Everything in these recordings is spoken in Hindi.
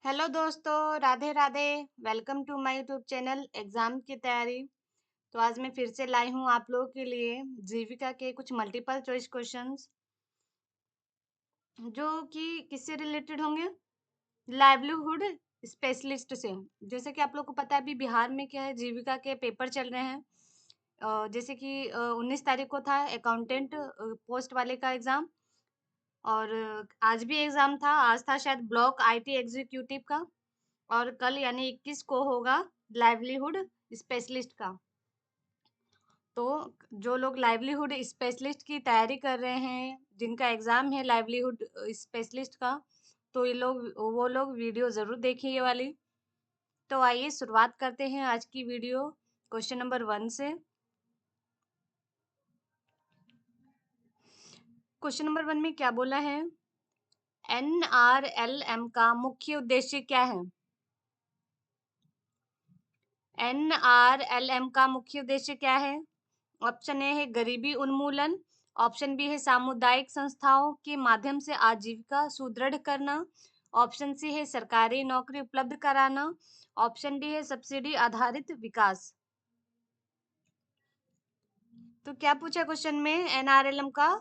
हेलो दोस्तों, Radhe Radhe. Welcome to my YouTube channel exam की तैयारी। तो आज मैं फिर से लाई हूँ आप लोगों के लिए जीविका के कुछ मल्टीपल चॉइस क्वेश्चंस जो कि किससे रिलेटेड होंगे, लाइवलीहुड स्पेशलिस्ट से। जैसे कि आप लोग को पता है अभी बिहार में क्या है, जीविका के पेपर चल रहे हैं। जैसे कि 19 तारीख को था अकाउंटेंट पोस्ट वाले का एग्जाम, और आज भी एग्जाम था। आज था शायद ब्लॉक आईटी एग्जीक्यूटिव का, और कल यानी 21 को होगा लाइवलीहुड स्पेशलिस्ट का। तो जो लोग लाइवलीहुड स्पेशलिस्ट की तैयारी कर रहे हैं, जिनका एग्जाम है लाइवलीहुड स्पेशलिस्ट का, तो ये लोग वो लोग वीडियो जरूर देखिए ये वाली। तो आइए शुरुआत करते हैं आज की वीडियो क्वेश्चन नंबर 1 से। क्वेश्चन नंबर 1 में क्या बोला है, NRLM का मुख्य उद्देश्य क्या है? NRLM का मुख्य उद्देश्य क्या है? ऑप्शन ए है गरीबी उन्मूलन, ऑप्शन बी है सामुदायिक संस्थाओं के माध्यम से आजीविका सुदृढ़ करना, ऑप्शन सी है सरकारी नौकरी उपलब्ध कराना, ऑप्शन डी है सब्सिडी आधारित विकास। तो क्या पूछा क्वेश्चन में, एनआरएलएम का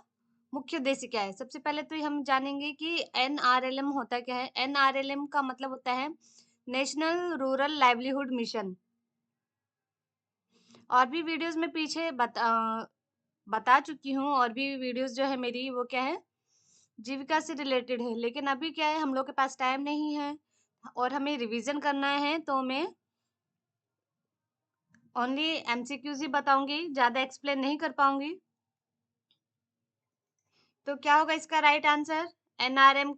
मुख्य उद्देश्य क्या है? सबसे पहले तो हम जानेंगे कि एनआरएलएम होता क्या है। एनआरएलएम का मतलब होता है नेशनल रूरल लाइवलीहुड मिशन। और भी वीडियोस में पीछे बता चुकी हूँ, और भी वीडियोस जो है मेरी वो क्या है, जीविका से रिलेटेड है। लेकिन अभी क्या है, हम लोग के पास टाइम नहीं है और हमें रिवीजन करना है, तो मैं ओनली एमसीक्यूज ही बताऊंगी, ज्यादा एक्सप्लेन नहीं कर पाऊंगी। तो क्या होगा इसका राइट आंसर, एनआरएलएम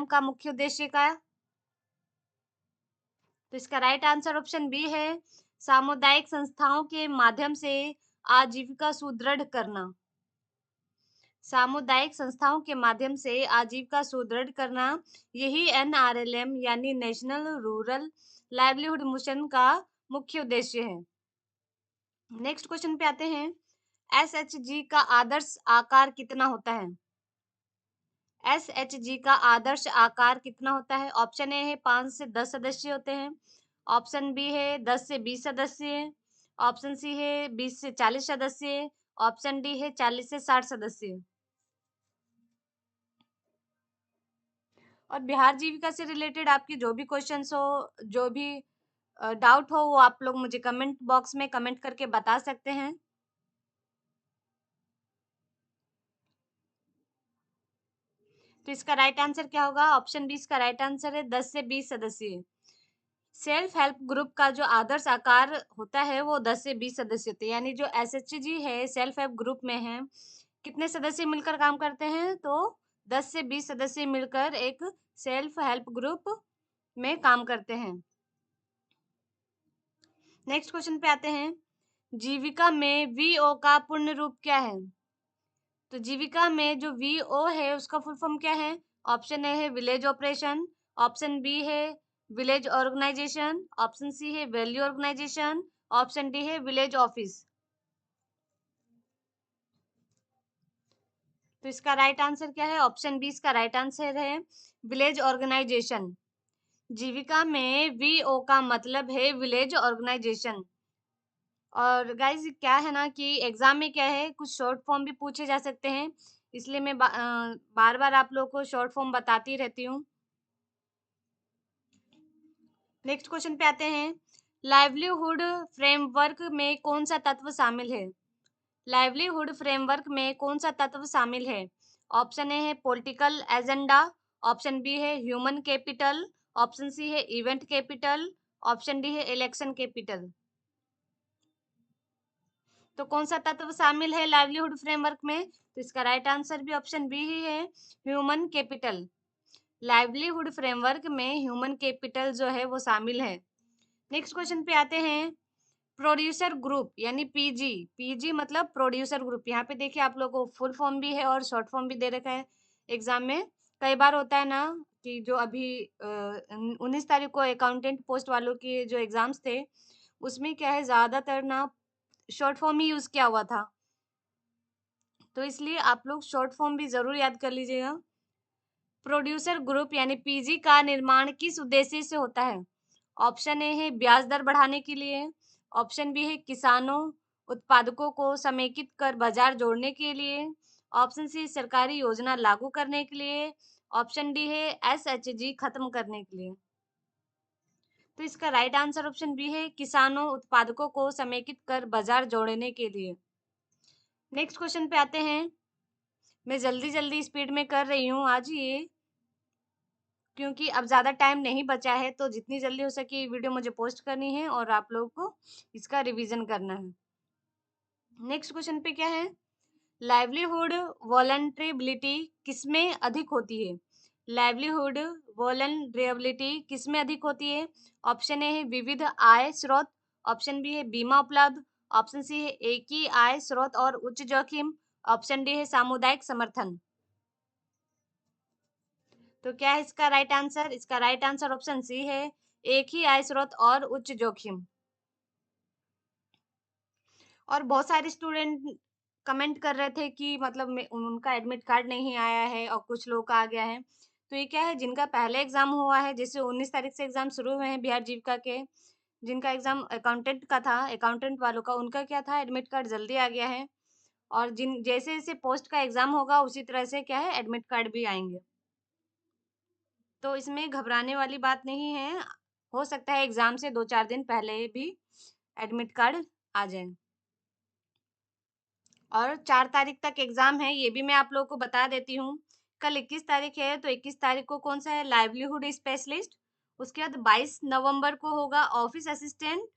का मुख्य उद्देश्य का। तो इसका राइट आंसर ऑप्शन बी है, सामुदायिक संस्थाओं के माध्यम से आजीविका सुदृढ़ करना। सामुदायिक संस्थाओं के माध्यम से आजीविका सुदृढ़ करना, यही एनआरएलएम यानी नेशनल रूरल लाइवलीहुड मिशन का मुख्य उद्देश्य है। नेक्स्ट क्वेश्चन पे आते हैं, एसएचजी का आदर्श आकार कितना होता है? एसएचजी का आदर्श आकार कितना होता है? ऑप्शन ए है 5 से 10 सदस्य होते हैं, ऑप्शन बी है 10 से 20 सदस्य, ऑप्शन सी है 20 से 40 सदस्य, ऑप्शन डी है 40 से 60 सदस्य। और बिहार जीविका से रिलेटेड आपकी जो भी क्वेश्चंस हो, जो भी डाउट हो, वो आप लोग मुझे कमेंट बॉक्स में कमेंट करके बता सकते हैं। तो इसका राइट आंसर क्या होगा, ऑप्शन बी इसका राइट आंसर है, 10 से 20 सदस्य। सेल्फ हेल्प ग्रुप का जो आदर्श आकार होता है वो 10 से 20 सदस्य होते हैं। यानी जो एसएचजी है, सेल्फ हेल्प ग्रुप में है, कितने सदस्य मिलकर काम करते हैं? तो 10 से 20 सदस्य मिलकर एक सेल्फ हेल्प ग्रुप में काम करते हैं। नेक्स्ट क्वेश्चन पे आते हैं, जीविका में वीओ का पूर्ण रूप क्या है? तो जीविका में जो वीओ है उसका फुल फॉर्म क्या है? ऑप्शन ए है विलेज ऑपरेशन, ऑप्शन बी है विलेज ऑर्गेनाइजेशन, ऑप्शन सी है वैल्यू ऑर्गेनाइजेशन, ऑप्शन डी है विलेज ऑफिस। तो इसका राइट आंसर क्या है? ऑप्शन बी इसका राइट आंसर है, विलेज ऑर्गेनाइजेशन। जीविका में वीओ का मतलब है विलेज ऑर्गेनाइजेशन। और गाइज क्या है ना कि एग्जाम में क्या है, कुछ शॉर्ट फॉर्म भी पूछे जा सकते हैं, इसलिए मैं बार बार आप लोग को शॉर्ट फॉर्म बताती रहती हूँ। नेक्स्ट क्वेश्चन पे आते हैं, लाइवलीहुड फ्रेमवर्क में कौन सा तत्व शामिल है? लाइवलीहुड फ्रेमवर्क में कौन सा तत्व शामिल है? ऑप्शन ए है पॉलिटिकल एजेंडा, ऑप्शन बी है ह्यूमन कैपिटल, ऑप्शन सी है इवेंट कैपिटल, ऑप्शन डी है इलेक्शन कैपिटल। तो कौन सा तत्व शामिल है लाइवलीहुड फ्रेमवर्क में? तो इसका राइट आंसर भी ऑप्शन बी ही है, ह्यूमन कैपिटल। लाइवलीहुड फ्रेमवर्क में ह्यूमन कैपिटल जो है वो शामिल है। नेक्स्ट क्वेश्चन पे आते हैं, प्रोड्यूसर ग्रुप यानी पीजी। पीजी मतलब प्रोड्यूसर ग्रुप। यहाँ पे देखिए आप लोगों को फुल फॉर्म भी है और शॉर्ट फॉर्म भी दे रखा है। एग्जाम में कई बार होता है ना कि जो अभी 19 तारीख को अकाउंटेंट पोस्ट वालों के जो एग्जाम्स थे, उसमें क्या है ज्यादातर ना शॉर्ट फॉर्म ही यूज किया हुआ था। तो इसलिए आप लोग शॉर्ट फॉर्म भी जरूर याद कर लीजिएगा। प्रोड्यूसर ग्रुप यानी पीजी का निर्माण किस उद्देश्य से होता है? ऑप्शन ए है ब्याज दर बढ़ाने के लिए, ऑप्शन बी है किसानों उत्पादकों को समेकित कर बाजार जोड़ने के लिए, ऑप्शन सी सरकारी योजना लागू करने के लिए, ऑप्शन डी है एसएचजी खत्म करने के लिए। तो इसका राइट आंसर ऑप्शन बी है किसानों उत्पादकों को समेकित कर बाजार जोड़ने के लिए। नेक्स्ट क्वेश्चन पे आते हैं। मैं जल्दी जल्दी स्पीड में कर रही हूँ आज ये, क्योंकि अब ज़्यादा टाइम नहीं बचा है, तो जितनी जल्दी हो सके वीडियो मुझे पोस्ट करनी है और आप लोगों को इसका रिवीजन करना है। नेक्स्ट क्वेश्चन पे क्या है? लाइवलीहुड वॉलनरेबिलिटी किसमें अधिक होती है? लाइवलीहुड वॉलनरेबिलिटी किसमें अधिक होती है? ऑप्शन ए है विविध आय स्रोत, ऑप्शन बी है बीमा उपलब्ध, ऑप्शन सी है एक ही आय स्रोत और उच्च जोखिम, ऑप्शन डी है सामुदायिक समर्थन। तो क्या है इसका राइट आंसर? इसका राइट आंसर ऑप्शन सी है एक ही आय स्रोत और उच्च जोखिम। और बहुत सारे स्टूडेंट कमेंट कर रहे थे कि मतलब उनका एडमिट कार्ड नहीं आया है और कुछ लोग का आ गया है। तो ये क्या है, जिनका पहले एग्जाम हुआ है, जैसे 19 तारीख से एग्जाम शुरू हुए हैं बिहार जीविका के, जिनका एग्जाम अकाउंटेंट का था, अकाउंटेंट वालों का, उनका क्या था, एडमिट कार्ड जल्दी आ गया है। और जिन जैसे जैसे पोस्ट का एग्जाम होगा उसी तरह से क्या है एडमिट कार्ड भी आएंगे। तो इसमें घबराने वाली बात नहीं है, हो सकता है एग्जाम से 2-4 दिन पहले भी एडमिट कार्ड आ जाए। और 4 तारीख तक एग्जाम है, ये भी मैं आप लोगों को बता देती हूँ। कल 21 तारीख है, तो 21 तारीख को कौन सा है, लाइवलीहुड स्पेशलिस्ट। उसके बाद 22 नवंबर को होगा ऑफिस असिस्टेंट।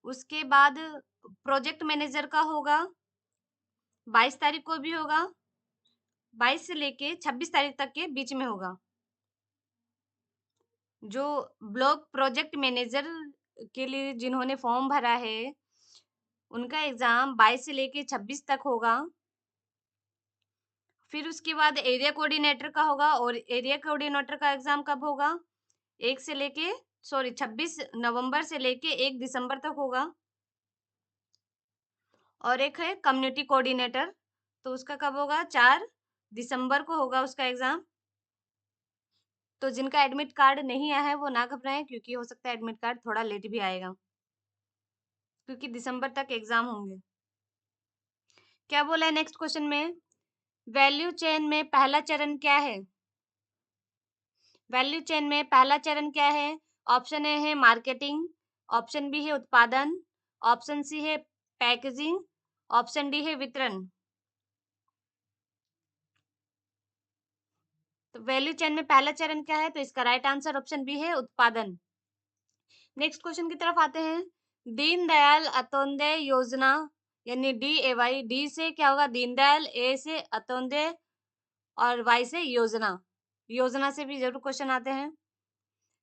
उसके बाद प्रोजेक्ट मैनेजर का होगा, 22 तारीख को भी होगा, 22 से लेके 26 तारीख तक के बीच में होगा। जो ब्लॉक प्रोजेक्ट मैनेजर के लिए जिन्होंने फॉर्म भरा है, उनका एग्जाम 22 से लेके 26 तक होगा। फिर उसके बाद एरिया कोऑर्डिनेटर का होगा, और एरिया कोऑर्डिनेटर का एग्जाम कब होगा, 26 नवंबर से लेके 1 दिसंबर तक होगा। और एक है कम्युनिटी कोऑर्डिनेटर, तो उसका कब होगा, 4 दिसंबर को होगा उसका एग्जाम। तो जिनका एडमिट कार्ड नहीं आया है वो ना घबराएं, क्योंकि हो सकता है एडमिट कार्ड थोड़ा लेट भी आएगा, क्योंकि दिसंबर तक एग्जाम होंगे। क्या बोला है नेक्स्ट क्वेश्चन में? वैल्यू चेन में पहला चरण क्या है? वैल्यू चेन में पहला चरण क्या है? ऑप्शन ए है मार्केटिंग, ऑप्शन बी है उत्पादन, ऑप्शन सी है पैकेजिंग, ऑप्शन डी है वितरण। तो वैल्यू चेन में पहला चरण क्या है? तो इसका राइट आंसर ऑप्शन बी है उत्पादन। नेक्स्ट क्वेश्चन की तरफ आते हैं। दीनदयाल अंत्योदय योजना यानी DAY, डी से क्या होगा दीनदयाल, ए से अंत्योदय और वाई से योजना, योजना से भी जरूर क्वेश्चन आते हैं।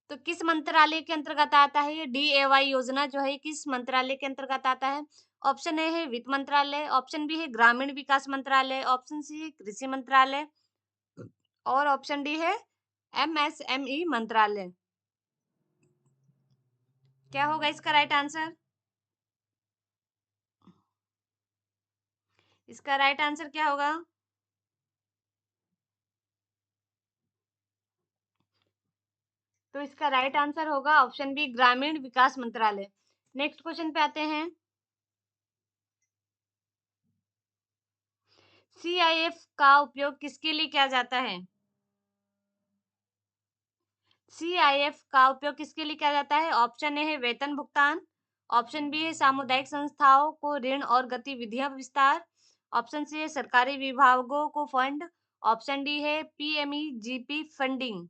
तो किस मंत्रालय के अंतर्गत आता है ये DAY योजना जो है, किस मंत्रालय के अंतर्गत आता है? ऑप्शन ए है वित्त मंत्रालय, ऑप्शन बी है ग्रामीण विकास मंत्रालय, ऑप्शन सी है कृषि मंत्रालय और ऑप्शन डी है MSME मंत्रालय। क्या होगा इसका राइट आंसर? इसका राइट आंसर क्या होगा? तो इसका राइट आंसर होगा ऑप्शन बी ग्रामीण विकास मंत्रालय। नेक्स्ट क्वेश्चन पे आते हैं। CIF का उपयोग किसके लिए किया जाता है? CIF का उपयोग किसके लिए किया जाता है? ऑप्शन ए है वेतन भुगतान, ऑप्शन बी है सामुदायिक संस्थाओं को ऋण और गतिविधियां विस्तार, ऑप्शन सी है सरकारी विभागों को फंड, ऑप्शन डी है PMEGP फंडिंग।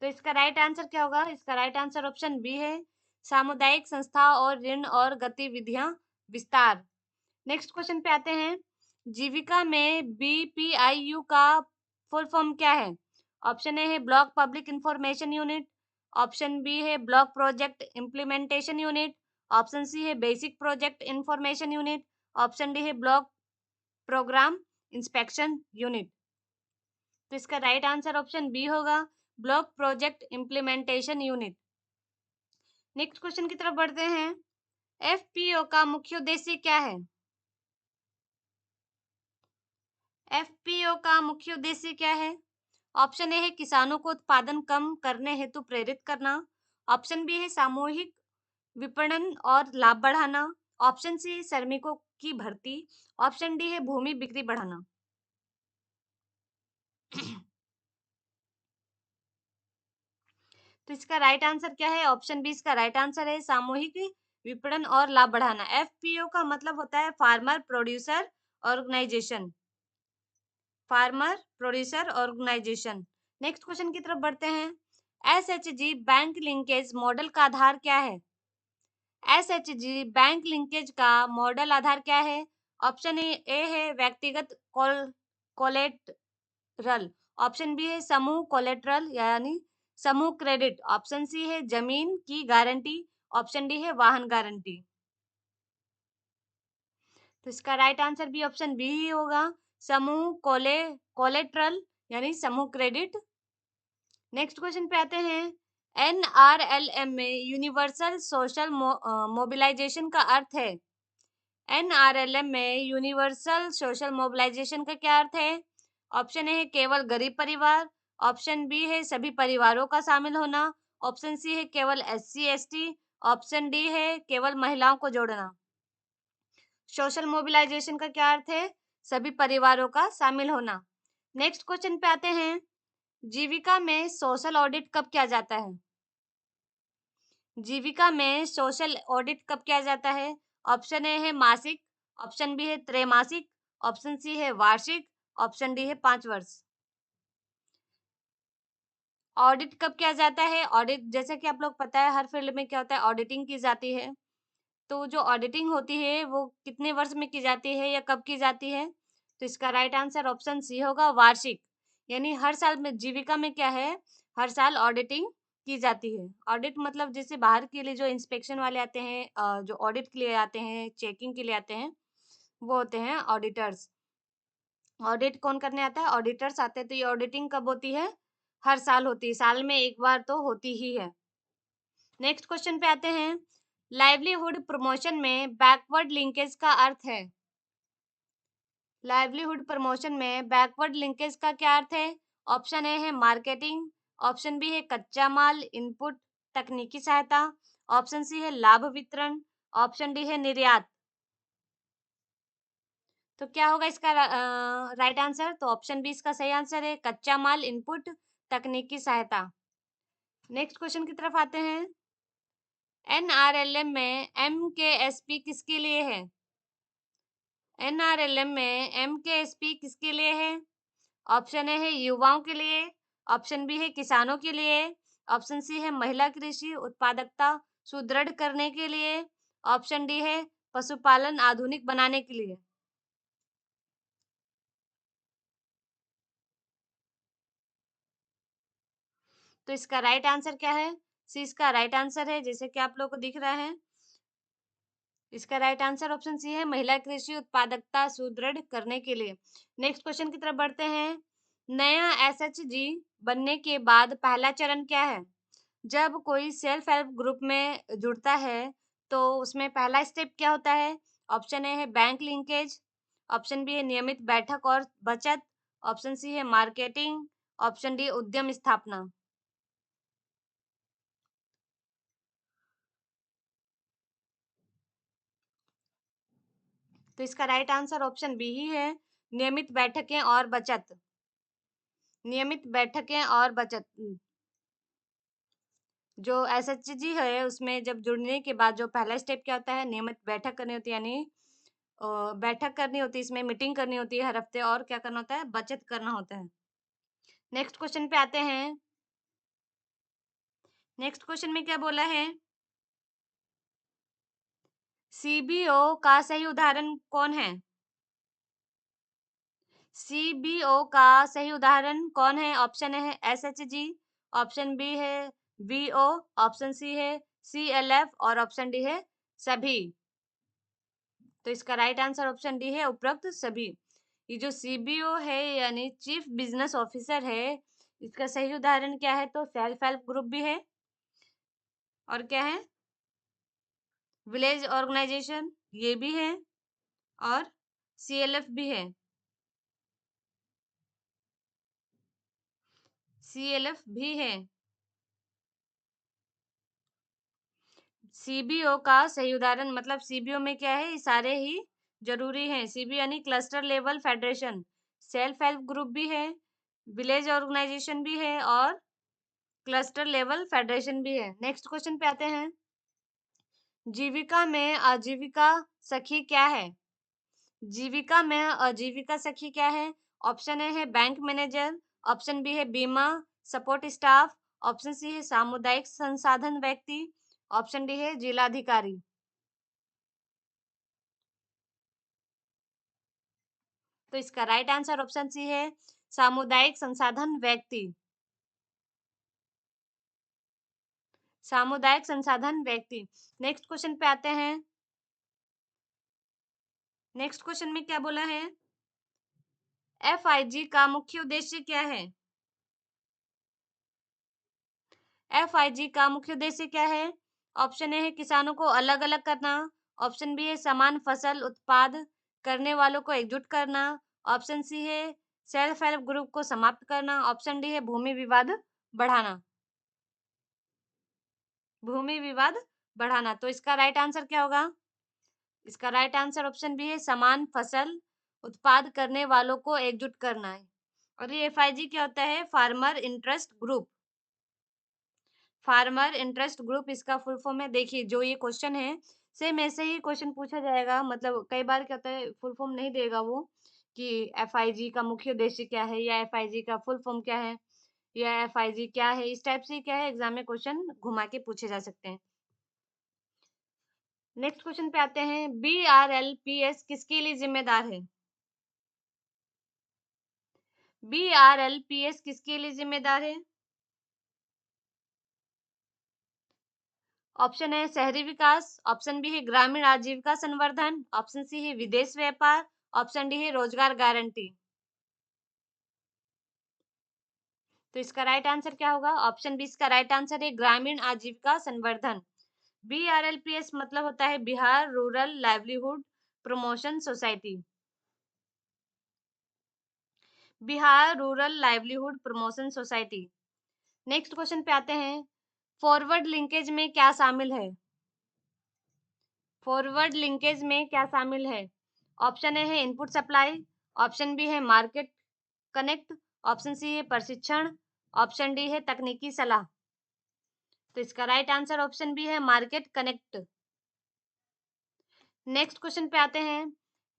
तो इसका राइट आंसर क्या होगा? इसका राइट आंसर ऑप्शन बी है सामुदायिक संस्था और ऋण और गतिविधियां विस्तार। नेक्स्ट क्वेश्चन पे आते हैं। जीविका में BPIU का फुल फॉर्म क्या है? ऑप्शन ए है block public information unit, option B है block project implementation unit, option C है basic project information unit, option D है ब्लॉक प्रोग्राम इंस्पेक्शन यूनिट। तो इसका राइट आंसर ऑप्शन बी होगा block project implementation unit. Next question की तरफ बढ़ते हैं। एफपीओ का मुख्य उद्देश्य क्या है? एफपीओ का मुख्य उद्देश्य क्या है? ऑप्शन ए है किसानों को उत्पादन कम करने हेतु प्रेरित करना। ऑप्शन बी है सामूहिक विपणन और लाभ बढ़ाना। ऑप्शन सी है श्रमिकों की भर्ती। ऑप्शन डी है भूमि बिक्री बढ़ाना। तो इसका राइट आंसर क्या है? ऑप्शन बी इसका राइट आंसर है सामूहिक विपणन और लाभ बढ़ाना। एफपीओ का मतलब होता है farmer producer organisation. Farmer producer organisation. Next question की तरफ बढ़ते हैं। एसएचजी बैंक लिंकेज मॉडल का आधार क्या है? एसएचजी बैंक लिंकेज का मॉडल आधार क्या है? ऑप्शन ए है व्यक्तिगत कोलेटरल। ऑप्शन बी है समूह कोलेटरल यानी समूह क्रेडिट। ऑप्शन सी है जमीन की गारंटी। ऑप्शन डी है वाहन गारंटी। तो इसका राइट आंसर भी ऑप्शन बी ही होगा, समूह कोलेटरल यानी समूह क्रेडिट। नेक्स्ट क्वेश्चन पे आते हैं। एनआरएलएम में यूनिवर्सल सोशल मोबिलाइजेशन का अर्थ है। एनआरएलएम में यूनिवर्सल सोशल मोबिलाइजेशन का क्या अर्थ है? ऑप्शन ए है केवल गरीब परिवार। ऑप्शन बी है सभी परिवारों का शामिल होना। ऑप्शन सी है केवल एससी एसटी। ऑप्शन डी है केवल महिलाओं को जोड़ना। सोशल मोबिलाइजेशन का क्या अर्थ है? सभी परिवारों का शामिल होना। नेक्स्ट क्वेश्चन पे आते हैं। जीविका में सोशल ऑडिट कब किया जाता है? जीविका में सोशल ऑडिट कब किया जाता है? ऑप्शन ए है मासिक। ऑप्शन बी है त्रैमासिक। ऑप्शन सी है वार्षिक। ऑप्शन डी है 5 वर्ष। ऑडिट कब किया जाता है? ऑडिट जैसे कि आप लोग पता है हर फील्ड में क्या होता है, ऑडिटिंग की जाती है। तो जो ऑडिटिंग होती है वो कितने वर्ष में की जाती है या कब की जाती है? तो इसका राइट आंसर ऑप्शन सी होगा वार्षिक। यानी हर साल में जीविका में क्या है, हर साल ऑडिटिंग की जाती है। ऑडिट मतलब जैसे बाहर के लिए जो इंस्पेक्शन वाले आते हैं, जो ऑडिट के लिए आते हैं, चेकिंग के लिए आते हैं, वो होते हैं ऑडिटर्स। ऑडिट कौन करने आता है? ऑडिटर्स आते हैं। तो ये ऑडिटिंग कब होती है? हर साल होती है, साल में एक बार तो होती ही है। नेक्स्ट क्वेश्चन पे आते हैं। लाइवलीहुड प्रमोशन में बैकवर्ड लिंकेज का अर्थ है। लाइवलीहुड प्रमोशन में बैकवर्ड लिंकेज का क्या अर्थ है? ऑप्शन ए है मार्केटिंग। ऑप्शन बी है कच्चा माल इनपुट तकनीकी सहायता। ऑप्शन सी है लाभ वितरण। ऑप्शन डी है निर्यात। तो क्या होगा इसका राइट आंसर? तो ऑप्शन बी इसका सही आंसर है कच्चा माल इनपुट तकनीकी सहायता। नेक्स्ट क्वेश्चन की तरफ आते हैं। एनआरएलएम में एमकेएसपी किसके लिए है? एनआरएलएम में एमकेएसपी किसके लिए है? ऑप्शन ए है युवाओं के लिए। ऑप्शन बी है किसानों के लिए। ऑप्शन सी है महिला कृषि उत्पादकता सुदृढ़ करने के लिए। ऑप्शन डी है पशुपालन आधुनिक बनाने के लिए। तो इसका राइट आंसर क्या है? सी इसका राइट आंसर है, जैसे कि आप लोग को दिख रहा है। इसका राइट आंसर ऑप्शन सी है महिला कृषि उत्पादकता सुदृढ़ करने के लिए। नेक्स्ट क्वेश्चन की तरफ बढ़ते हैं। नया एसएचजी बनने के बाद पहला चरण क्या है? जब कोई सेल्फ हेल्प ग्रुप में जुड़ता है तो उसमें पहला स्टेप क्या होता है? ऑप्शन ए है बैंक लिंकेज। ऑप्शन बी है नियमित बैठक और बचत। ऑप्शन सी है मार्केटिंग। ऑप्शन डी उद्यम स्थापना। तो इसका राइट आंसर ऑप्शन बी ही है नियमित बैठकें और बचत। नियमित बैठकें और बचत। जो एसएचजी है उसमें जब जुड़ने के बाद जो पहला स्टेप क्या होता है, नियमित बैठक करनी होती है। यानी बैठक करनी होती है, इसमें मीटिंग करनी होती है हर हफ्ते, और क्या करना होता है, बचत करना होता है। नेक्स्ट क्वेश्चन पे आते हैं। नेक्स्ट क्वेश्चन में क्या बोला है? सीबीओ का सही उदाहरण कौन है? सीबीओ का सही उदाहरण कौन है? ऑप्शन है एसएचजी। ऑप्शन बी है बीओ। ऑप्शन सी है सीएलएफ और ऑप्शन डी है सभी। तो इसका राइट आंसर ऑप्शन डी है उपरोक्त सभी। ये जो सीबीओ है यानी चीफ बिजनेस ऑफिसर है, इसका सही उदाहरण क्या है? तो सेल्फ हेल्प ग्रुप भी है और क्या है, विलेज ऑर्गेनाइजेशन ये भी है और सीएलएफ भी है। सीएलएफ भी है। सीबीओ का सही उदाहरण मतलब सीबीओ में क्या है, ये सारे ही जरूरी हैं। सीबीओ यानी cluster level federation, self help group भी है, विलेज ऑर्गेनाइजेशन भी है और क्लस्टर लेवल फेडरेशन भी है। नेक्स्ट क्वेश्चन पे आते हैं। जीविका में आजीविका सखी क्या है? जीविका में आजीविका सखी क्या है? ऑप्शन ए है बैंक मैनेजर, ऑप्शन बी है बीमा सपोर्ट स्टाफ, ऑप्शन सी है सामुदायिक संसाधन व्यक्ति, ऑप्शन डी है जिलाधिकारी। तो इसका राइट आंसर ऑप्शन सी है सामुदायिक संसाधन व्यक्ति। सामुदायिक संसाधन व्यक्ति। नेक्स्ट क्वेश्चन पे आते हैं। नेक्स्ट क्वेश्चन में क्या बोला है? एफआईजी का मुख्य उद्देश्य क्या है? एफआईजी का मुख्य उद्देश्य क्या है? ऑप्शन ए है किसानों को अलग अलग करना, ऑप्शन बी है समान फसल उत्पाद करने वालों को एकजुट करना, ऑप्शन सी है सेल्फ हेल्प ग्रुप को समाप्त करना, ऑप्शन डी है भूमि विवाद बढ़ाना। भूमि विवाद बढ़ाना। तो इसका राइट आंसर क्या होगा? इसका राइट आंसर ऑप्शन बी है समान फसल उत्पाद करने वालों को एकजुट करना है। और ये एफआईजी क्या होता है? Farmer interest group. Farmer interest group इसका फुल फॉर्म है। देखिए जो ये क्वेश्चन है सेम ऐसे ही क्वेश्चन पूछा जाएगा, मतलब कई बार क्या होता है फुल फॉर्म नहीं देगा वो कि एफआईजी का मुख्य उद्देश्य क्या है या एफआईजी का फुल फॉर्म क्या है या एफआईजी क्या है, इस टाइप से क्या है एग्जाम में क्वेश्चन घुमा के पूछे जा सकते हैं। नेक्स्ट क्वेश्चन पे आते हैं। बीआरएलपीएस किसके लिए जिम्मेदार है? बीआरएलपीएस किसके लिए जिम्मेदार है? ऑप्शन है शहरी विकास, ऑप्शन बी है ग्रामीण आजीविका संवर्धन, ऑप्शन सी है विदेश व्यापार, ऑप्शन डी है रोजगार गारंटी। तो इसका राइट आंसर क्या होगा? ऑप्शन बी इसका राइट आंसर है ग्रामीण आजीविका संवर्धन। बीआरएलपीएस मतलब होता है Bihar rural livelihood promotion society. Bihar rural livelihood promotion society. Next question पे आते हैं। फॉरवर्ड लिंकेज में क्या शामिल है? फॉरवर्ड लिंकेज में क्या शामिल है? ऑप्शन ए है इनपुट सप्लाई, ऑप्शन बी है मार्केट कनेक्ट, ऑप्शन सी है प्रशिक्षण, ऑप्शन डी है तकनीकी सलाह। तो इसका राइट आंसर ऑप्शन बी है मार्केट कनेक्ट। नेक्स्ट क्वेश्चन पे आते हैं।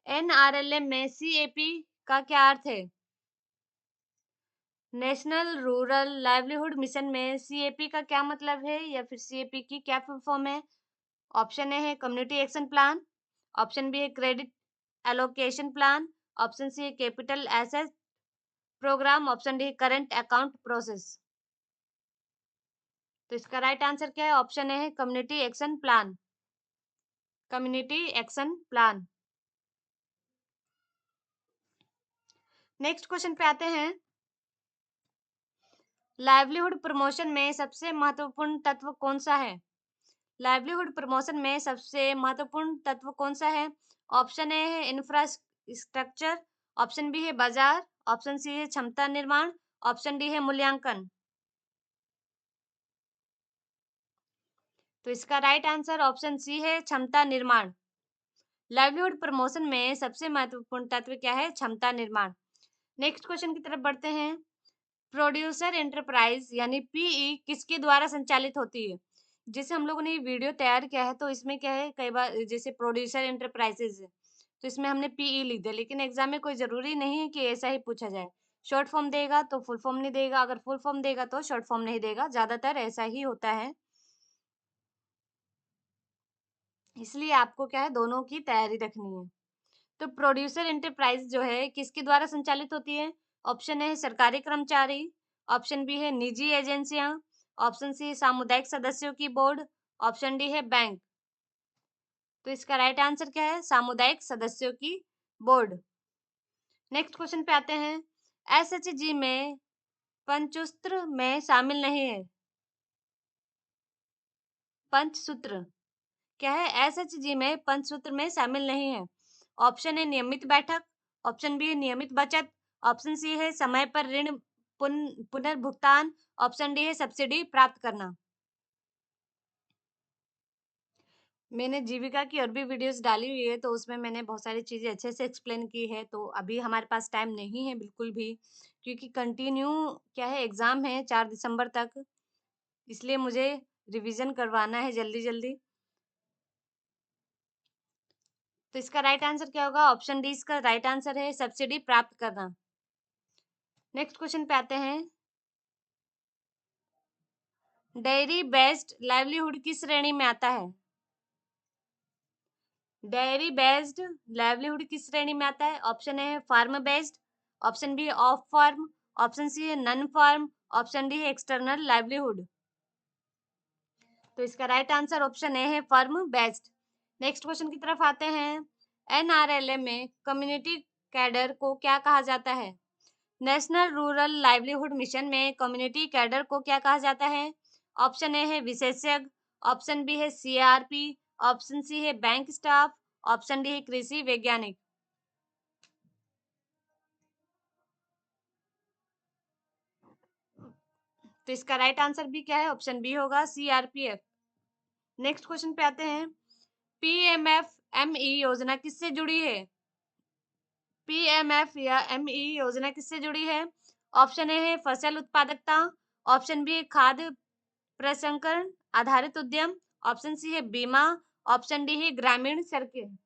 एनआरएलएम में सीएपी का क्या अर्थ है? नेशनल रूरल लाइवलीहुड मिशन में सीएपी का क्या मतलब है या फिर सीएपी की क्या फुल फॉर्म है? ऑप्शन ए है community action plan, option B है credit allocation plan, option C है capital asset program, option D current account process. तो इसका राइट आंसर क्या है? ऑप्शन ए है community action plan. Community action plan. Next question पे आते हैं। लाइवलीहुड प्रमोशन में सबसे महत्वपूर्ण तत्व कौन सा है? लाइवलीहुड प्रमोशन में सबसे महत्वपूर्ण तत्व कौन सा है? ऑप्शन ए है इंफ्रास्ट्रक्चर, ऑप्शन बी है बाजार, ऑप्शन सी है क्षमता निर्माण, ऑप्शन डी है मूल्यांकन। तो इसका राइट आंसर ऑप्शन सी है क्षमता निर्माण। लाइवलीहुड प्रमोशन में सबसे महत्वपूर्ण तत्व क्या है? क्षमता निर्माण। नेक्स्ट क्वेश्चन की तरफ बढ़ते हैं। प्रोड्यूसर एंटरप्राइज यानी पीई किसके द्वारा संचालित होती है? जैसे हम लोगों ने ये वीडियो तैयार किया है तो इसमें क्या है कई बार जैसे प्रोड्यूसर एंटरप्राइजेज है तो इसमें हमने पीई लिख दिया, लेकिन एग्जाम में कोई जरूरी नहीं है कि ऐसा ही पूछा जाए। शॉर्ट फॉर्म देगा तो फुल फॉर्म नहीं देगा, अगर फुल फॉर्म देगा तो शॉर्ट फॉर्म नहीं देगा, ज्यादातर ऐसा ही होता है। इसलिए आपको क्या है दोनों की तैयारी रखनी है। तो प्रोड्यूसर एंटरप्राइज जो है किसके द्वारा संचालित होती है? ऑप्शन ए है सरकारी कर्मचारी, ऑप्शन बी है निजी एजेंसियां, ऑप्शन सी है सामुदायिक सदस्यों की बोर्ड, ऑप्शन डी है बैंक। तो इसका राइट आंसर क्या है? सामुदायिक सदस्यों की बोर्ड। नेक्स्ट क्वेश्चन पे आते हैं। एसएचजी में पंचसूत्र में शामिल नहीं है। पंचसूत्र क्या है, एसएचजी में पंचसूत्र में शामिल नहीं है? ऑप्शन ए नियमित बैठक, ऑप्शन बी है नियमित बचत, ऑप्शन सी है समय पर ऋण पुनर्भुगतान, ऑप्शन डी है सब्सिडी प्राप्त करना। मैंने जीविका की और भी वीडियोस डाली हुई है, तो उसमें मैंने बहुत सारी चीज़ें अच्छे से एक्सप्लेन की है। तो अभी हमारे पास टाइम नहीं है बिल्कुल भी, क्योंकि कंटिन्यू क्या है, एग्ज़ाम है 4 दिसंबर तक, इसलिए मुझे रिवीजन करवाना है जल्दी-जल्दी। तो इसका राइट आंसर क्या होगा? ऑप्शन डी इसका राइट आंसर है, सब्सिडी प्राप्त करना। नेक्स्ट क्वेश्चन पे आते हैं। डेयरी बेस्ड लाइवलीहुड किस श्रेणी में आता है? डेयरी बेस्ड लाइवलीहुड किस श्रेणी में आता है? ऑप्शन ए है फार्म बेस्ड, ऑप्शन बी है ऑफ फार्म, ऑप्शन सी है नन फार्म, ऑप्शन डी है एक्सटर्नल लाइवलीहुड। तो इसका राइट आंसर ऑप्शन ए है फार्म बेस्ड। नेक्स्ट क्वेश्चन की तरफ आते हैं। एनआरएलएम में कम्युनिटी कैडर को क्या कहा जाता है? नेशनल रूरल लाइवलीहुड मिशन में कम्युनिटी कैडर को क्या कहा जाता है? ऑप्शन ए है विशेषज्ञ, ऑप्शन बी है सीआरपी, ऑप्शन सी है बैंक स्टाफ, ऑप्शन डी है कृषि वैज्ञानिक। तो इसका राइट आंसर भी क्या है? ऑप्शन बी होगा, सीआरपीएफ। नेक्स्ट क्वेश्चन पे आते हैं। पीएमएफ-एमई योजना किससे जुड़ी है? पीएमएफ या एमई योजना किससे जुड़ी है? ऑप्शन ए है फसल उत्पादकता, ऑप्शन बी है खाद्य प्रसंस्करण आधारित उद्यम, ऑप्शन सी है बीमा, ऑप्शन डी है ग्रामीण सड़कें।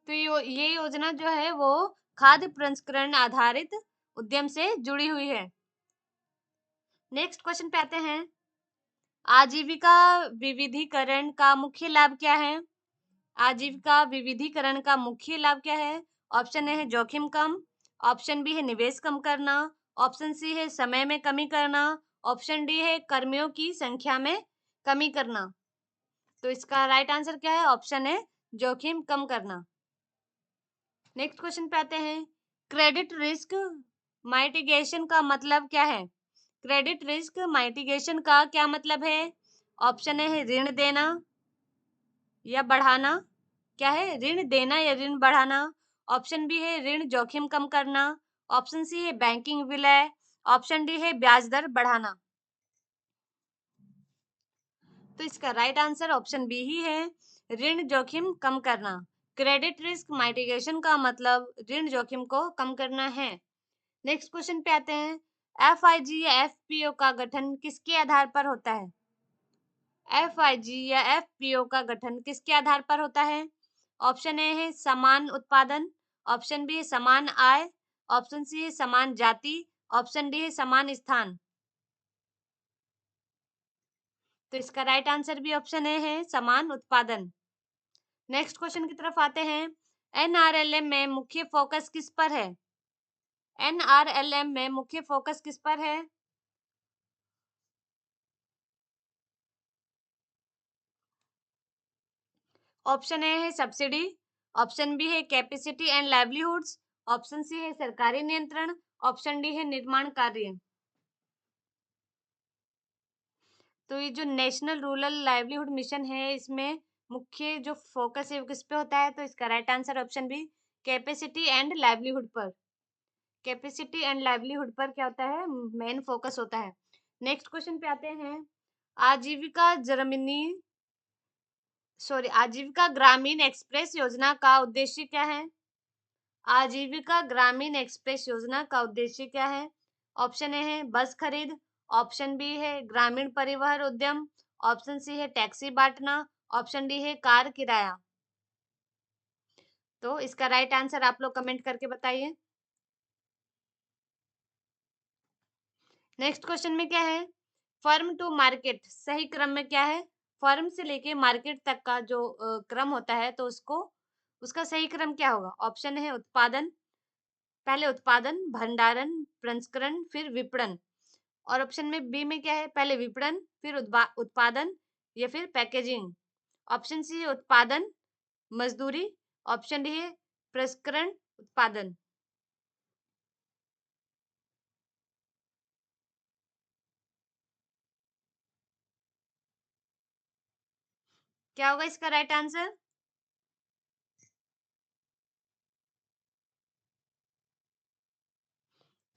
तो ये योजना जो है वो खाद्य प्रसंस्करण आधारित उद्यम से जुड़ी हुई है। नेक्स्ट क्वेश्चन पे आते हैं। आजीविका विविधीकरण का मुख्य लाभ क्या है? आजीविका विविधीकरण का मुख्य लाभ क्या है? ऑप्शन ए है जोखिम कम, ऑप्शन बी है निवेश कम करना, ऑप्शन सी है समय में कमी करना, ऑप्शन डी है कर्मियों की संख्या में कमी करना। तो इसका राइट आंसर क्या है? ऑप्शन है जोखिम कम करना। नेक्स्ट क्वेश्चन पे आते हैं। क्रेडिट रिस्क माइटिगेशन का मतलब क्या है? क्रेडिट रिस्क माइटिगेशन का क्या मतलब है? ऑप्शन ए है ऋण देना या बढ़ाना। क्या है? ऋण देना या ऋण बढ़ाना। ऑप्शन बी है ऋण जोखिम कम करना, ऑप्शन सी है बैंकिंग विलय, ऑप्शन डी है ब्याज दर बढ़ाना। तो इसका राइट आंसर ऑप्शन बी ही है, ऋण जोखिम कम करना। क्रेडिट रिस्क माइटिगेशन का मतलब ऋण जोखिम को कम करना है। नेक्स्ट क्वेश्चन पे आते हैं। एफआईजी या एफपीओ का गठन किसके आधार पर होता है? एफआईजी या एफपीओ का गठन किसके आधार पर होता है? ऑप्शन ए है समान उत्पादन, ऑप्शन बी है समान आय, ऑप्शन सी है समान जाति, ऑप्शन डी है समान स्थान। तो इसका राइट आंसर भी ऑप्शन ए है, समान उत्पादन। नेक्स्ट क्वेश्चन की तरफ आते हैं। एनआरएलएम में मुख्य फोकस किस पर है? एनआरएलएम में मुख्य फोकस किस पर है? ऑप्शन ए है सब्सिडी, ऑप्शन बी है capacity and livelihoods, option C है सरकारी नियंत्रण, ऑप्शन डी है निर्माण कार्य। तो ये जो नेशनल रूरल लाइवलीहुड मिशन है, इसमें मुख्य जो फोकस है वो किस पे होता है? तो इसका right answer option B, capacity and livelihood पर। कैपेसिटी एंड लाइवलीहुड पर क्या होता है? मेन फोकस होता है। नेक्स्ट क्वेश्चन पे आते हैं। आजीविका जर्मनी आजीविका ग्रामीण एक्सप्रेस योजना का उद्देश्य क्या है? आजीविका ग्रामीण एक्सप्रेस योजना का उद्देश्य क्या है? ऑप्शन ए है बस खरीद, ऑप्शन बी है ग्रामीण परिवहन उद्यम, ऑप्शन सी है टैक्सी बांटना, ऑप्शन डी है कार किराया। तो इसका राइट आंसर आप लोग कमेंट करके बताइए। नेक्स्ट क्वेश्चन में क्या है? फर्म टू मार्केट सही क्रम में क्या है? फर्म से लेके मार्केट तक का जो क्रम होता है, तो उसका सही क्रम क्या होगा? ऑप्शन है उत्पादन, पहले उत्पादन, भंडारण, प्रसंस्करण, फिर विपणन। और ऑप्शन में बी में क्या है? पहले विपणन, फिर उत्पादन या फिर पैकेजिंग। ऑप्शन सी है उत्पादन, मजदूरी, ऑप्शन डी है प्रसंस्करण, उत्पादन। क्या होगा इसका राइट आंसर?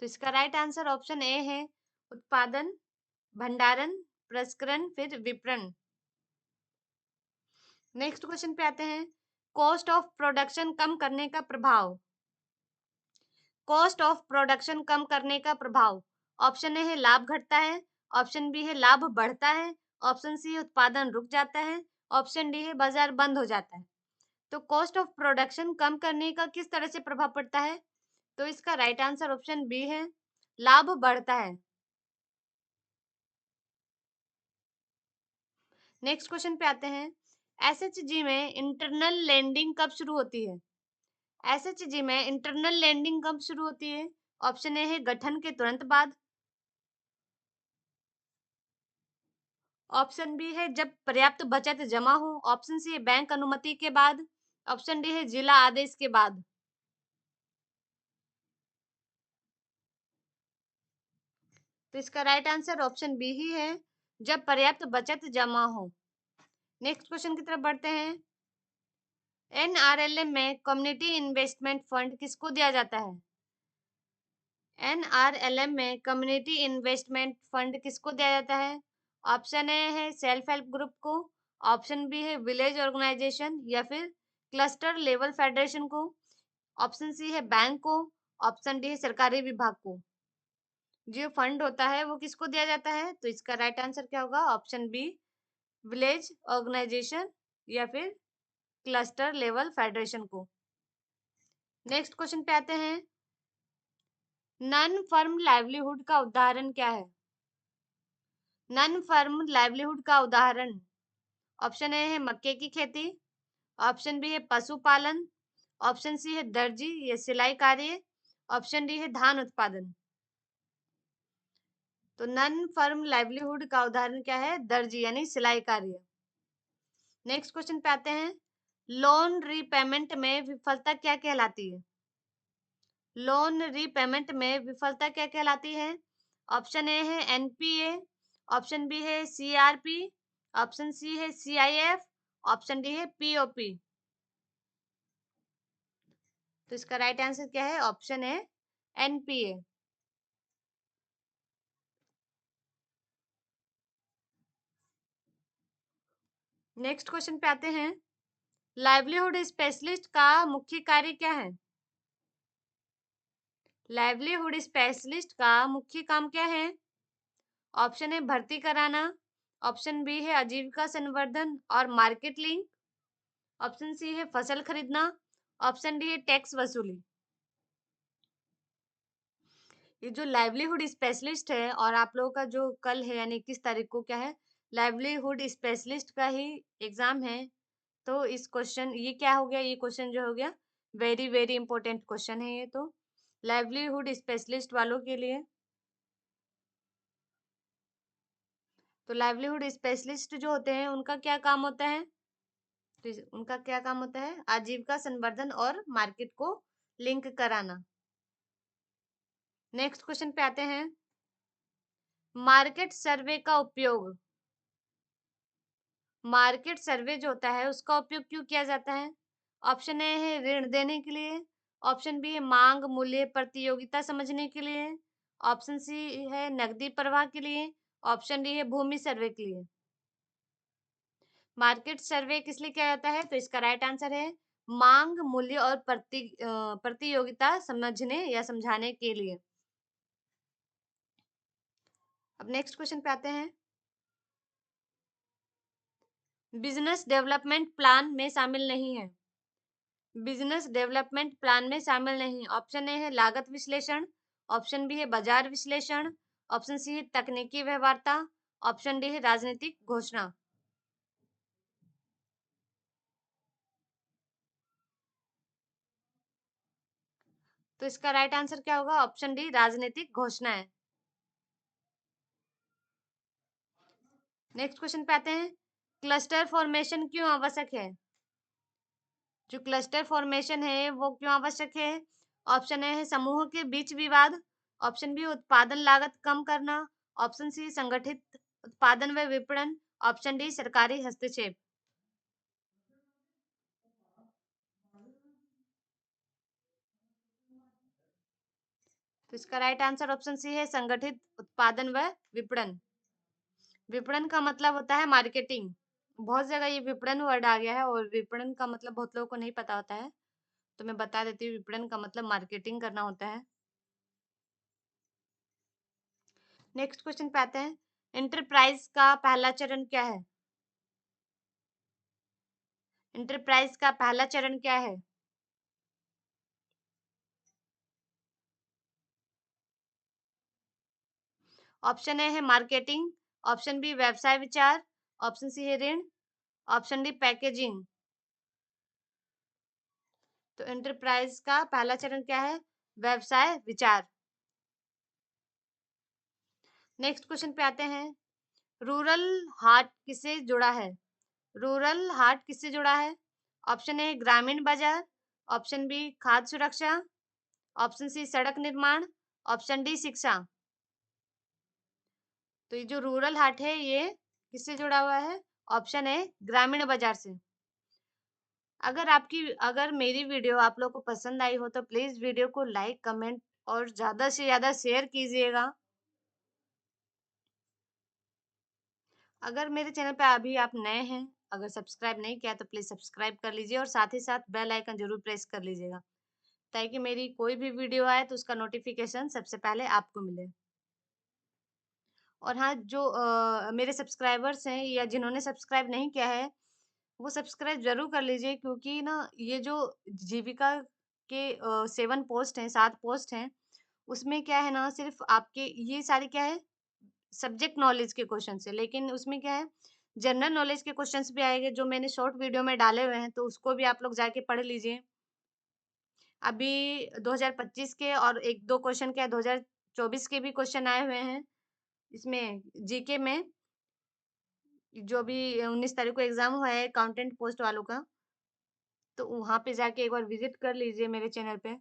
तो इसका राइट आंसर ऑप्शन ए है, उत्पादन, भंडारण, प्रसंस्करण, फिर विपणन। नेक्स्ट क्वेश्चन पे आते हैं, कॉस्ट ऑफ प्रोडक्शन कम करने का प्रभाव। कॉस्ट ऑफ प्रोडक्शन कम करने का प्रभाव, ऑप्शन ए है लाभ घटता है, ऑप्शन बी है लाभ बढ़ता है, ऑप्शन सी है उत्पादन रुक जाता है, ऑप्शन डी है बाजार बंद हो जाता है। तो कॉस्ट ऑफ प्रोडक्शन कम करने का किस तरह से प्रभाव पड़ता है? तो इसका राइट आंसर ऑप्शन बी है, लाभ बढ़ता है। नेक्स्ट क्वेश्चन पे आते हैं, एसएचजी में इंटरनल लेंडिंग कब शुरू होती है? एसएचजी में इंटरनल लेंडिंग कब शुरू होती है? ऑप्शन ए है गठन के तुरंत बाद, ऑप्शन बी है जब पर्याप्त बचत जमा हो, ऑप्शन सी है बैंक अनुमति के बाद, ऑप्शन डी है जिला आदेश के बाद। तो इसका राइट आंसर ऑप्शन बी ही है, जब पर्याप्त बचत जमा हो। नेक्स्ट क्वेश्चन की तरफ बढ़ते हैं, एनआरएलएम में कम्युनिटी इन्वेस्टमेंट फंड किसको दिया जाता है? एनआरएलएम में कम्युनिटी इन्वेस्टमेंट फंड किसको दिया जाता है? ऑप्शन ए है सेल्फ हेल्प ग्रुप को, ऑप्शन बी है विलेज ऑर्गेनाइजेशन या फिर क्लस्टर लेवल फेडरेशन को, ऑप्शन सी है बैंक को, ऑप्शन डी है सरकारी विभाग को। जो फंड होता है वो किसको दिया जाता है? तो इसका राइट आंसर क्या होगा? ऑप्शन बी, विलेज ऑर्गेनाइजेशन या फिर क्लस्टर लेवल फेडरेशन को। नेक्स्ट क्वेश्चन पे आते हैं, नॉन फर्म लाइवलीहुड का उदाहरण क्या है? नॉन फर्म लाइवलीहुड का उदाहरण, ऑप्शन ए है मक्के की खेती, ऑप्शन बी है पशुपालन, ऑप्शन सी है दर्जी या सिलाई कार्य, ऑप्शन डी है धान उत्पादन। तो नॉन फर्म लाइवलीहुड का उदाहरण क्या है? दर्जी यानी सिलाई कार्य। नेक्स्ट क्वेश्चन पे आते हैं, लोन रीपेमेंट में विफलता क्या कहलाती है? लोन रीपेमेंट में विफलता क्या कहलाती है? ऑप्शन ए है एनपीए, ऑप्शन बी है सीआरपी, ऑप्शन सी है सीआईएफ, ऑप्शन डी है पीओपी। तो इसका राइट आंसर क्या है? ऑप्शन है एनपीए। नेक्स्ट क्वेश्चन पे आते हैं, लाइवलीहुड स्पेशलिस्ट का मुख्य कार्य क्या है? लाइवलीहुड स्पेशलिस्ट का मुख्य काम क्या है? ऑप्शन ए भर्ती कराना, ऑप्शन बी है आजीविका संवर्धन और मार्केट लिंक, ऑप्शन सी है फसल खरीदना, ऑप्शन डी है टैक्स वसूली। ये जो लाइवलीहुड स्पेशलिस्ट है, और आप लोगों का जो कल है यानी 21 तारीख को क्या है, लाइवलीहुड स्पेशलिस्ट का ही एग्जाम है। तो इस क्वेश्चन ये क्या हो गया, ये क्वेश्चन जो हो गया वेरी वेरी इंपॉर्टेंट क्वेश्चन है ये, तो लाइवलीहुड स्पेशलिस्ट वालों के लिए। तो लाइवलीहुड स्पेशलिस्ट जो होते हैं उनका क्या काम होता है? तो उनका क्या काम होता है? आजीविका संवर्धन और मार्केट को लिंक कराना। नेक्स्ट क्वेश्चन पे आते हैं, मार्केट सर्वे का उपयोग, मार्केट सर्वे जो होता है उसका उपयोग क्यों किया जाता है? ऑप्शन ए है ऋण देने के लिए, ऑप्शन बी है मांग मूल्य प्रतियोगिता समझने के लिए, ऑप्शन सी है नकदी प्रवाह के लिए, ऑप्शन डी है भूमि सर्वे के लिए। मार्केट सर्वे किस लिए किया जाता है? तो इसका राइट आंसर है मांग मूल्य और प्रतियोगिता समझने या समझाने के लिए। अब नेक्स्ट क्वेश्चन पे आते हैं, बिजनेस डेवलपमेंट प्लान में शामिल नहीं है, बिजनेस डेवलपमेंट प्लान में शामिल नहीं। ऑप्शन ए है लागत विश्लेषण, ऑप्शन बी है बाजार विश्लेषण, ऑप्शन सी है तकनीकी व्यवहार्यता, ऑप्शन डी है राजनीतिक घोषणा। तो इसका राइट आंसर क्या होगा? ऑप्शन डी राजनीतिक घोषणा है। नेक्स्ट क्वेश्चन पे आते हैं, क्लस्टर फॉर्मेशन क्यों आवश्यक है? जो क्लस्टर फॉर्मेशन है वो क्यों आवश्यक है? ऑप्शन ए है समूह के बीच विवाद, ऑप्शन बी उत्पादन लागत कम करना, ऑप्शन सी संगठित उत्पादन व विपणन, ऑप्शन डी सरकारी हस्तक्षेप। तो इसका राइट आंसर ऑप्शन सी है, संगठित उत्पादन व विपणन। विपणन का मतलब होता है मार्केटिंग। बहुत जगह ये विपणन वर्ड आ गया है और विपणन का मतलब बहुत लोगों को नहीं पता होता है, तो मैं बता देती हूँ, विपणन का मतलब मार्केटिंग करना होता है। नेक्स्ट क्वेश्चन पे आते हैं, एंटरप्राइज का पहला चरण क्या है? एंटरप्राइज का पहला चरण क्या है? ऑप्शन ए है मार्केटिंग, ऑप्शन बी व्यवसाय विचार, ऑप्शन सी है ऋण, ऑप्शन डी पैकेजिंग। तो एंटरप्राइज का पहला चरण क्या है? व्यवसाय विचार। नेक्स्ट क्वेश्चन पे आते हैं, रूरल हाट किससे जुड़ा है? रूरल हाट किससे जुड़ा है? ऑप्शन ए ग्रामीण बाजार, ऑप्शन बी खाद्य सुरक्षा, ऑप्शन सी सड़क निर्माण, ऑप्शन डी शिक्षा। तो ये जो रूरल हाट है ये किससे जुड़ा हुआ है? ऑप्शन ए ग्रामीण बाजार से। अगर मेरी वीडियो आप लोग को पसंद आई हो तो प्लीज वीडियो को लाइक कमेंट और ज्यादा से ज्यादा शेयर कीजिएगा। अगर मेरे चैनल पे अभी आप नए हैं, अगर सब्सक्राइब नहीं किया तो प्लीज सब्सक्राइब कर लीजिए और साथ ही साथ बेल आइकन जरूर प्रेस कर लीजिएगा, ताकि मेरी कोई भी वीडियो आए तो उसका नोटिफिकेशन सबसे पहले आपको मिले। और हाँ, जो मेरे सब्सक्राइबर्स हैं या जिन्होंने सब्सक्राइब नहीं किया है, वो सब्सक्राइब ज़रूर कर लीजिए, क्योंकि ना ये जो जीविका के 7 पोस्ट हैं, 7 पोस्ट हैं, उसमें क्या है ना, सिर्फ़ आपके ये सारे क्या है, सब्जेक्ट नॉलेज के क्वेश्चन्स हैं, लेकिन उसमें क्या है, जनरल नॉलेज के क्वेश्चन्स भी आएँगे जो मैंने शॉर्ट वीडियो में डाले हुए हैं, तो उसको भी आप लोग जाके पढ़ लीजिए। अभी 2025 के और 1-2 क्वेश्चन क्या है, 2024 के भी क्वेश्चन आए हुए हैं इसमें जीके में, जो अभी 19 तारीख को एग्ज़ाम हुआ है अकाउंटेंट पोस्ट वालों का, तो वहाँ पे जाके एक बार विज़िट कर लीजिए मेरे चैनल पे।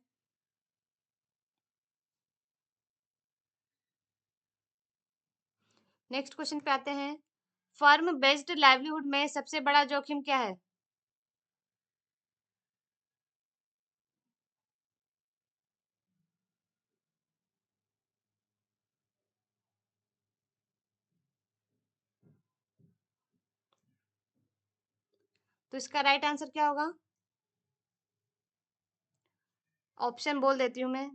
नेक्स्ट क्वेश्चन पे आते हैं, फर्म बेस्ड लाइवलीहुड में सबसे बड़ा जोखिम क्या है? तो इसका राइट आंसर क्या होगा? ऑप्शन बोल देती हूँ मैं,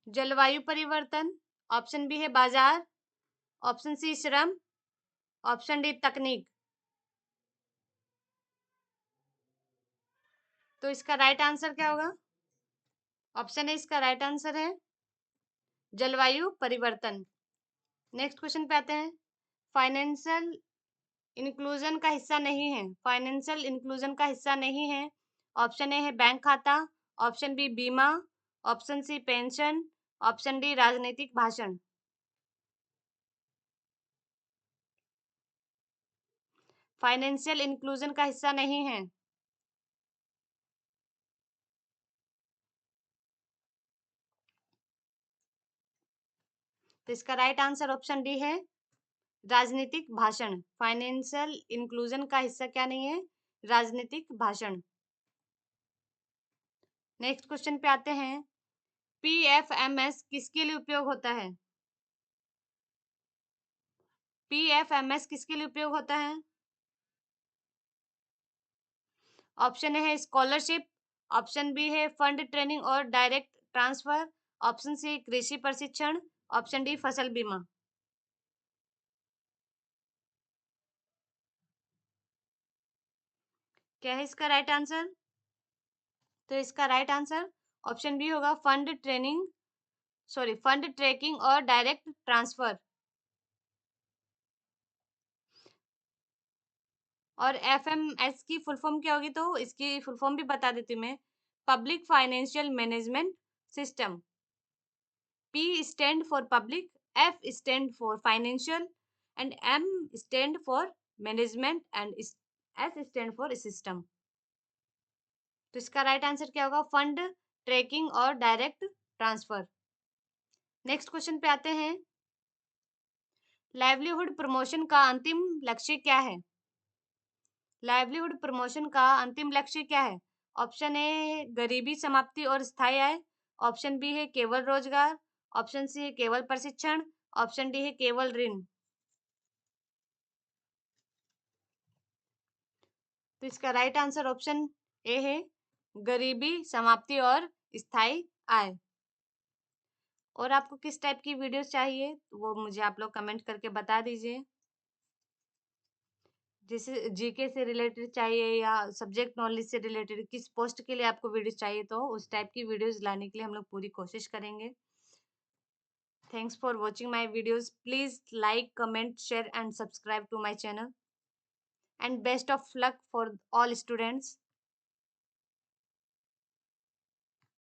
जलवायु परिवर्तन, ऑप्शन बी है बाजार, ऑप्शन सी श्रम, ऑप्शन डी तकनीक। तो इसका राइट आंसर क्या होगा? ऑप्शन ए इसका राइट आंसर है जलवायु परिवर्तन। नेक्स्ट क्वेश्चन पे आते हैं, फाइनेंशियल इंक्लूजन का हिस्सा नहीं है, फाइनेंशियल इंक्लूजन का हिस्सा नहीं है। ऑप्शन ए है बैंक खाता, ऑप्शन बी बीमा, option C pension, option D राजनीतिक भाषण। फाइनेंशियल इंक्लूजन का हिस्सा नहीं है। तो इसका राइट आंसर ऑप्शन डी है राजनीतिक भाषण। फाइनेंशियल इंक्लूजन का हिस्सा क्या नहीं है? राजनीतिक भाषण। नेक्स्ट क्वेश्चन पे आते हैं, पीएफएमएस किसके लिए उपयोग होता है? पीएफएमएस किसके लिए उपयोग होता है? ऑप्शन ए है स्कॉलरशिप, ऑप्शन बी है फंड ट्रेनिंग और डायरेक्ट ट्रांसफर, ऑप्शन सी कृषि प्रशिक्षण, ऑप्शन डी फसल बीमा। क्या है इसका राइट आंसर? तो इसका राइट आंसर ऑप्शन बी होगा, फंड ट्रैकिंग और डायरेक्ट ट्रांसफर। और एफएमएस की फुल फॉर्म क्या होगी? तो इसकी फुल फॉर्म भी बता देती हूँ मैं, public financial management system. P stand for public, F stand for financial, and M stand for management, and S stand for system. तो इसका राइट आंसर क्या होगा? फंड ट्रैकिंग और डायरेक्ट ट्रांसफर। नेक्स्ट क्वेश्चन पे आते हैं, लाइवलीहुड प्रमोशन का अंतिम लक्ष्य क्या है? लाइवलीहुड प्रमोशन का अंतिम लक्ष्य क्या है? ऑप्शन ए गरीबी समाप्ति और स्थायी आय, ऑप्शन बी है केवल रोजगार, ऑप्शन सी है केवल प्रशिक्षण, ऑप्शन डी है केवल ऋण। तो इसका राइट आंसर ऑप्शन ए है गरीबी समाप्ति और स्थायी आय। और आपको किस टाइप की वीडियोस चाहिए तो वो मुझे आप लोग कमेंट करके बता दीजिए। जैसे जीके से रिलेटेड चाहिए या सब्जेक्ट नॉलेज से रिलेटेड किस पोस्ट के लिए आपको वीडियोस चाहिए, तो उस टाइप की वीडियोस लाने के लिए हम लोग पूरी कोशिश करेंगे। Thanks for watching my videos. Please like, comment, share and subscribe to my channel, and best of luck for all students.